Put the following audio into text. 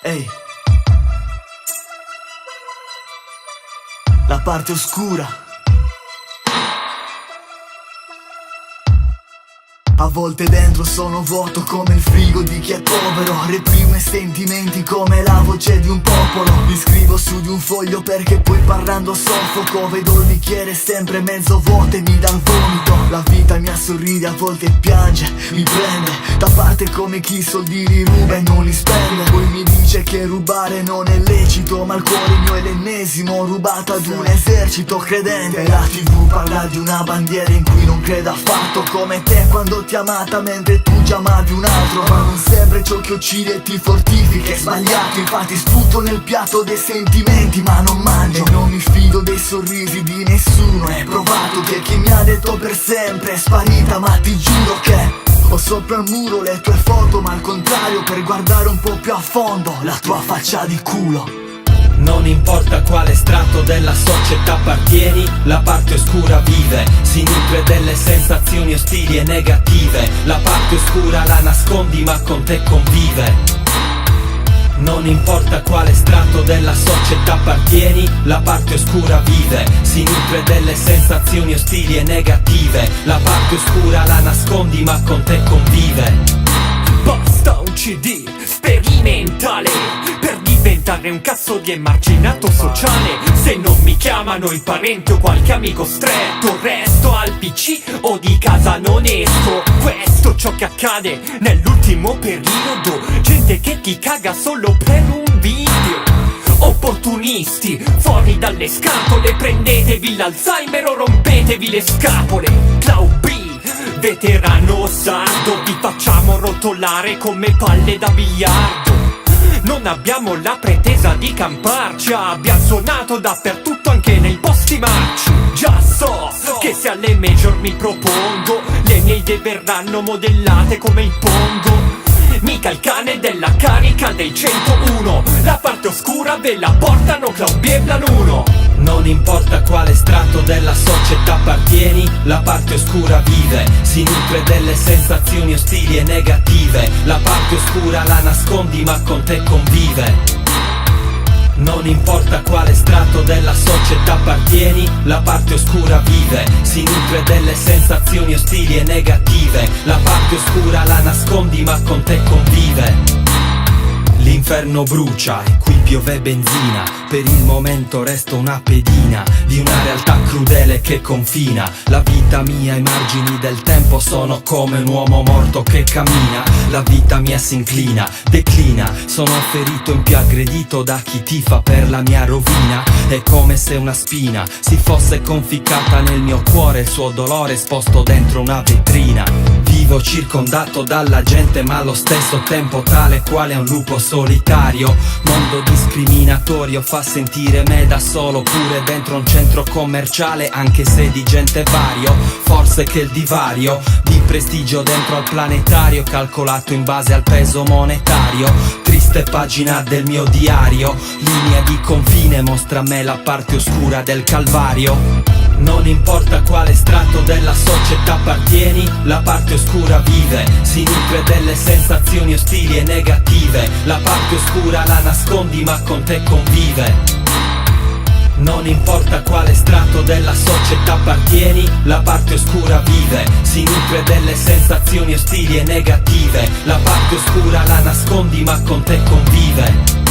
Ehi, la parte oscura. A volte dentro sono vuoto come il frigo di chi è povero. Reprimo i sentimenti come la voce di un popolo. Li scrivo su di un foglio perché poi parlando soffoco. Vedo il bicchiere sempre mezzo vuoto e mi dà il vomito. La vita mi sorride, a volte piange, mi prende da parte come chi soldi li ruba e non li spende. Poi mi dice che rubare non è lecito, ma il cuore mio è l'ennesimo rubato ad un esercito credente. La TV parla di una bandiera in cui non credo affatto, come te quando ti amata mentre tu già amavi un altro. Ma non sempre ciò che uccide ti fortifica, è sbagliato. Infatti sputo nel piatto dei sentimenti ma non mangio. E non mi fido dei sorrisi di nessuno. È provato che chi mi ha detto per sempre è sparita, ma ti giuro che ho sopra il muro le tue foto, ma al contrario per guardare un po' più a fondo la tua faccia di culo. Non importa quale strato della società appartieni, la parte oscura vive, si nutre delle sensazioni ostili e negative. La parte oscura la nascondi ma con te convive. Non importa quale strato della società appartieni, la parte oscura vive, si nutre delle sensazioni ostili e negative. La parte oscura la nascondi ma con te convive. Basta un CD sperimentale per diventare un cazzo di emarginato sociale. Se non mi chiamano il parente o qualche amico stretto, resto al PC o di casa non esco. Questo è ciò che accade nell'ultimo periodo. Gente che ti caga solo per un video. Opportunisti fuori dalle scatole, prendetevi l'Alzheimer o rompetevi le scapole. Clau B, veterano sardo, vi facciamo rotolare come palle da biliardo. Non abbiamo la pretesa di camparci, abbiamo suonato dappertutto anche nei posti marci. Già so che se alle major mi propongo, le mie idee verranno modellate come il Pongo. Mica il cane della carica dei 101, la parte oscura ve la portano Claubi e Blanuno. Non importa quale strato della società appartieni, la parte oscura vive, si nutre delle sensazioni ostili e negative. La parte oscura la nascondi ma con te convive. Non importa quale strato della società appartieni, la parte oscura vive, si nutre delle sensazioni ostili e negative. La parte oscura la nascondi ma con te convive. L'inferno brucia e qui piove benzina, per il momento resto una pedina di una realtà crudele che confina. La vita mia ai margini del tempo, sono come un uomo morto che cammina. La vita mia si inclina, declina, sono ferito in più aggredito da chi tifa per la mia rovina. È come se una spina si fosse conficcata nel mio cuore, il suo dolore esposto dentro una vetrina. Vivo circondato dalla gente ma allo stesso tempo tale quale un lupo solitario. Mondo discriminatorio fa sentire me da solo pure dentro un centro commerciale, anche se di gente vario. Forse che il divario di prestigio dentro al planetario calcolato in base al peso monetario. Triste pagina del mio diario, linea di confine mostra a me la parte oscura del calvario. Non importa quale strato della società appartieni, la parte oscura vive, si nutre delle sensazioni ostili e negative. La parte oscura la nascondi ma con te convive. Non importa quale strato della società appartieni, la parte oscura vive, si nutre delle sensazioni ostili e negative. La parte oscura la nascondi ma con te convive.